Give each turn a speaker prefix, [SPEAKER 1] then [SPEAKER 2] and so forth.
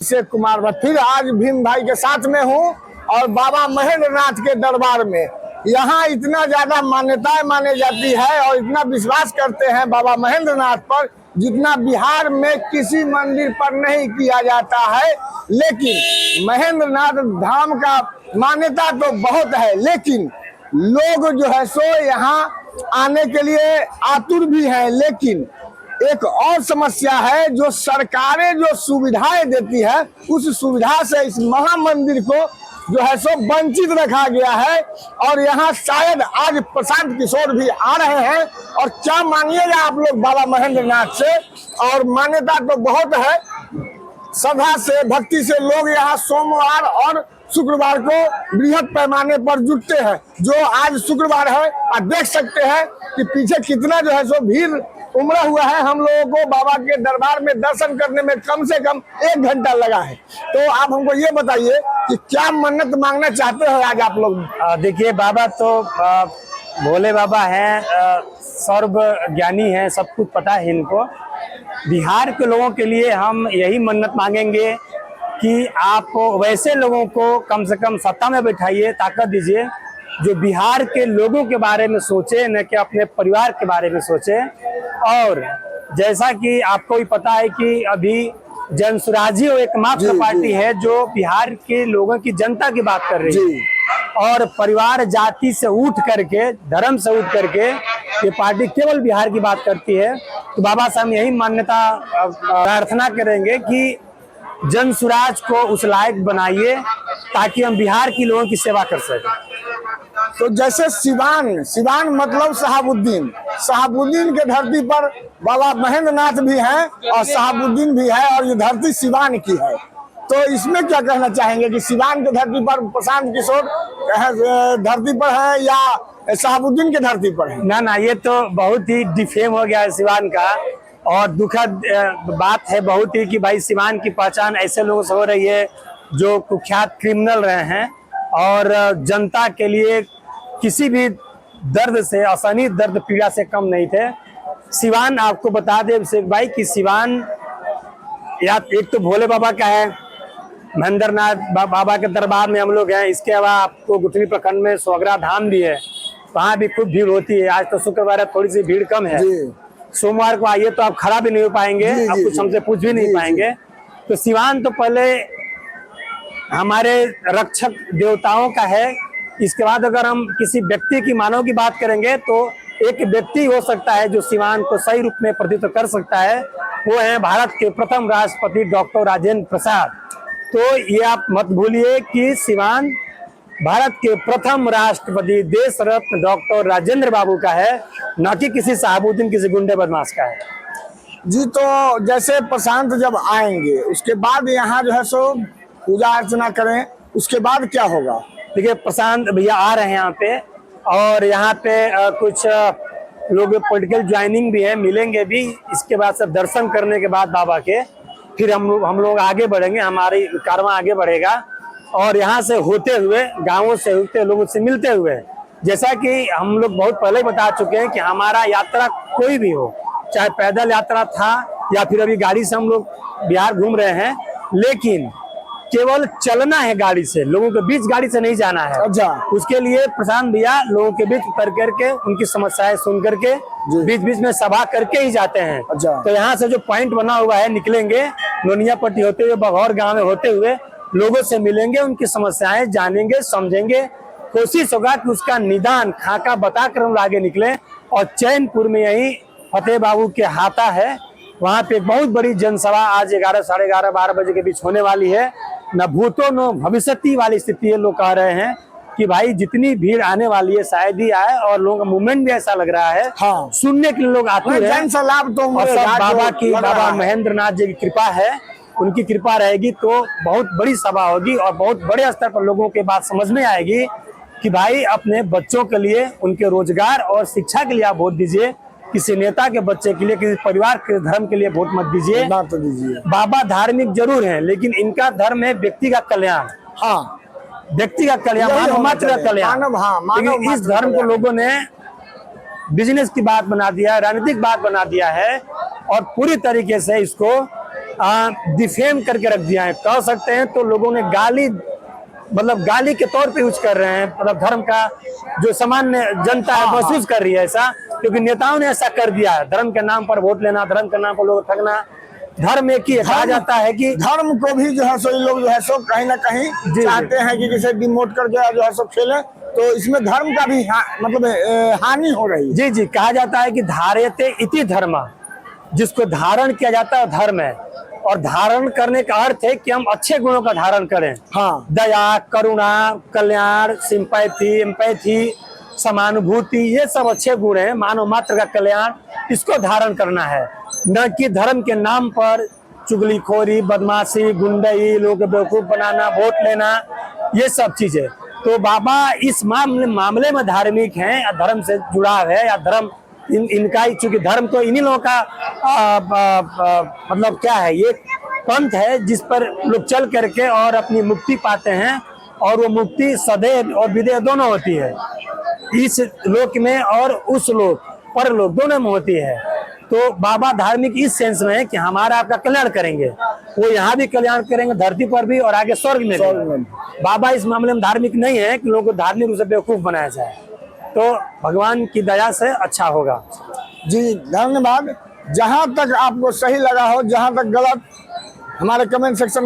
[SPEAKER 1] अभिषेक कुमार मैं फिर आज भीम भाई के साथ में हूँ और बाबा महेंद्र नाथ के दरबार में यहाँ इतना ज्यादा मान्यताएं मानी जाती है और इतना विश्वास करते हैं बाबा महेंद्र नाथ पर जितना बिहार में किसी मंदिर पर नहीं किया जाता है। लेकिन महेंद्र नाथ धाम का मान्यता तो बहुत है, लेकिन लोग जो है सो यहाँ आने के लिए आतुर भी हैं। लेकिन एक और समस्या है, जो सरकारें जो सुविधाएं देती है उस सुविधा से इस महामंदिर को जो है सो वंचित रखा गया है। और यहाँ शायद आज प्रशांत किशोर भी आ रहे हैं और क्या मांगिएगा आप लोग बाबा महेंद्र नाथ से। और मान्यता तो बहुत है, श्रद्धा से भक्ति से लोग यहाँ सोमवार और शुक्रवार को बृहद पैमाने पर जुटते हैं। जो आज शुक्रवार है, आप देख सकते हैं कि पीछे कितना जो है सो भीड़ उमड़ा हुआ है। हम लोगों को बाबा के दरबार में दर्शन करने में कम से कम 1 घंटा लगा है। तो आप हमको ये बताइए कि क्या मन्नत मांगना चाहते हो आज आप लोग।
[SPEAKER 2] देखिए, बाबा तो भोले बाबा हैं, सर्व ज्ञानी हैं, सब कुछ पता है इनको। बिहार के लोगों के लिए हम यही मन्नत मांगेंगे कि आप वैसे लोगों को कम से कम सत्ता में बैठाइए, ताकत दीजिए जो बिहार के लोगों के बारे में सोचे, न कि अपने परिवार के बारे में सोचे। और जैसा कि आपको भी पता है कि अभी जन स्वराज एकमात्र पार्टी है जो बिहार के लोगों की जनता की बात कर रही है। और परिवार जाति से उठ करके, धर्म से उठ करके ये पार्टी केवल बिहार की बात करती है। तो बाबा साहब यही मान्यता प्रार्थना करेंगे कि जन स्वराज को उस लायक बनाइए ताकि हम बिहार के लोगों की सेवा कर सकें।
[SPEAKER 1] तो जैसे सिवान मतलब शहाबुद्दीन के धरती पर बाबा महेंद्र नाथ भी हैं और शहाबुद्दीन भी है, और ये धरती सिवान की है। तो इसमें क्या कहना चाहेंगे कि सिवान के धरती पर प्रशांत किशोर धरती पर है या शहाबुद्दीन के धरती पर है?
[SPEAKER 2] ना, ये तो बहुत ही डिफेम हो गया है सिवान का। और दुखद बात है बहुत ही कि भाई सिवान की पहचान ऐसे लोगों से हो रही है जो कुख्यात क्रिमिनल रहे हैं और जनता के लिए किसी भी दर्द से, असहनीय दर्द पीड़ा से कम नहीं थे। सिवान, आपको बता दें अभिषेक भाई कि सिवान या एक तो भोले बाबा का है, महेंद्र नाथ बाबा के दरबार में हम लोग हैं। इसके अलावा आपको गुठनी प्रखंड में सोगरा धाम भी है, वहाँ भी खूब भीड़ होती है। आज तो शुक्रवार है, थोड़ी सी भीड़ कम है। सोमवार को आइए तो आप खड़ा भी नहीं हो पाएंगे, आप कुछ हमसे पूछ भी नहीं पाएंगे। तो सिवान तो पहले हमारे रक्षक देवताओं का है। इसके बाद अगर हम किसी व्यक्ति की मानव की बात करेंगे तो एक व्यक्ति हो सकता है जो सिवान को सही रूप में प्रतिनिधित्व कर सकता है, वो है भारत के प्रथम राष्ट्रपति डॉक्टर राजेंद्र प्रसाद। तो ये आप मत भूलिए कि सिवान भारत के प्रथम राष्ट्रपति देश रत्न डॉक्टर राजेंद्र बाबू का है, न कि किसी शहाबुद्दीन, किसी गुंडे बदमाश का है।
[SPEAKER 1] जी, तो जैसे प्रशांत जब आएंगे उसके बाद यहाँ जो है सो पूजा अर्चना करें, उसके बाद क्या होगा?
[SPEAKER 2] देखिए, प्रशांत भैया आ रहे हैं यहाँ पे, और यहाँ पे कुछ लोग पॉलिटिकल ज्वाइनिंग भी है, मिलेंगे भी। इसके बाद सब दर्शन करने के बाद बाबा के फिर हम लोग आगे बढ़ेंगे, हमारी कारवां आगे बढ़ेगा। और यहाँ से होते हुए, गाँवों से होते लोगों से मिलते हुए, जैसा कि हम लोग बहुत पहले बता चुके हैं कि हमारा यात्रा कोई भी हो, चाहे पैदल यात्रा था या फिर अभी गाड़ी से हम लोग बिहार घूम रहे हैं, लेकिन केवल चलना है गाड़ी से, लोगों के बीच गाड़ी से नहीं जाना है।
[SPEAKER 1] अच्छा।
[SPEAKER 2] उसके लिए प्रशांत भैया लोगों के बीच उतर करके उनकी समस्याएं सुन करके बीच बीच में सभा करके ही जाते हैं।
[SPEAKER 1] अच्छा।
[SPEAKER 2] तो यहाँ से जो पॉइंट बना हुआ है, निकलेंगे नोनिया पट्टी होते हुए, बघौर गाँव में होते हुए लोगों से मिलेंगे, उनकी समस्याएं जानेंगे, समझेंगे। कोशिश होगा कि उसका निदान खाका बताकर हम आगे निकले। और चैनपुर में यही फतेह बाबू के हाथा है, वहाँ पे एक बहुत बड़ी जनसभा आज 11, साढ़े 11, 12 बजे के बीच होने वाली है। न भूतो न भविष्यति वाली स्थिति है। लोग कह रहे हैं कि भाई जितनी भीड़ आने वाली है शायद ही आए, और लोगों का मूवमेंट भी ऐसा लग रहा है।
[SPEAKER 1] हाँ।
[SPEAKER 2] सुनने के लिए लोग आते हैं। बाबा महेंद्र नाथ जी की कृपा है, उनकी कृपा रहेगी तो बहुत बड़ी सभा होगी और बहुत बड़े स्तर पर लोगों के बात समझ में आएगी कि भाई अपने बच्चों के लिए, उनके रोजगार और शिक्षा के लिए आप वोट दीजिए। किसी नेता के बच्चे के लिए, किसी परिवार के धर्म के लिए वोट मत दीजिए। बाबा धार्मिक जरूर हैं, लेकिन इनका धर्म है व्यक्ति का कल्याण।
[SPEAKER 1] हाँ,
[SPEAKER 2] व्यक्ति का कल्याण, मानव मात्र का कल्याण। लेकिन इस धर्म को लोगों ने बिजनेस की बात बना दिया है, राजनीतिक बात बना दिया है, और पूरी तरीके से इसको डिफेम करके रख दिया है, कह सकते हैं। तो लोगों ने गाली, मतलब गाली के तौर पे यूज कर रहे हैं, मतलब धर्म का जो सामान्य जनता है महसूस कर रही है ऐसा, क्योंकि नेताओं ने ऐसा कर दिया है। धर्म के नाम पर वोट लेना, धर्म के नाम पर लोग ठगना। धर्म एक ही है, कहा जाता है कि
[SPEAKER 1] धर्म को भी जो है सो लोग जो है सो कहीं ना कहीं चाहते हैं कि किसे डिमोट करके जो है सो खेले, तो इसमें धर्म का भी मतलब हानि हो रही है।
[SPEAKER 2] जी जी, कहा जाता है कि धार्यते इति धर्म, जिसको धारण किया जाता है धर्म है। और धारण करने का अर्थ है कि हम अच्छे गुणों का धारण करें।
[SPEAKER 1] हाँ,
[SPEAKER 2] दया, करुणा, कल्याण, सिंपैथी, एम्पैथी, समानुभूति, ये सब अच्छे गुण हैं। मानव मात्र का कल्याण, इसको धारण करना है, न कि धर्म के नाम पर चुगलीखोरी, बदमाशी, गुंडई, लोगों को बेवकूफ बनाना, वोट लेना, ये सब चीजें। तो बाबा इस मामले में धार्मिक हैं, या धर्म से जुड़ाव है, या धर्म इनका ही, चूंकि धर्म तो इन्हीं लोगों का मतलब क्या है, ये पंथ है जिस पर लोग चल करके और अपनी मुक्ति पाते हैं। और वो मुक्ति सदैव और विदेह दोनों होती है, इस लोक में और उस लोक परलोक दोनों में होती है। तो बाबा धार्मिक इस सेंस में है कि हमारा आपका कल्याण करेंगे, वो यहाँ भी कल्याण करेंगे, धरती पर भी और आगे स्वर्ग में भी। बाबा इस मामले में धार्मिक नहीं है कि लोगों को धार्मिक रूप से बेवकूफ बनाया जाए। तो भगवान की दया से अच्छा होगा।
[SPEAKER 1] जी धन्यवाद। जहां तक आपको सही लगा हो, जहां तक गलत, हमारे कमेंट सेक्शन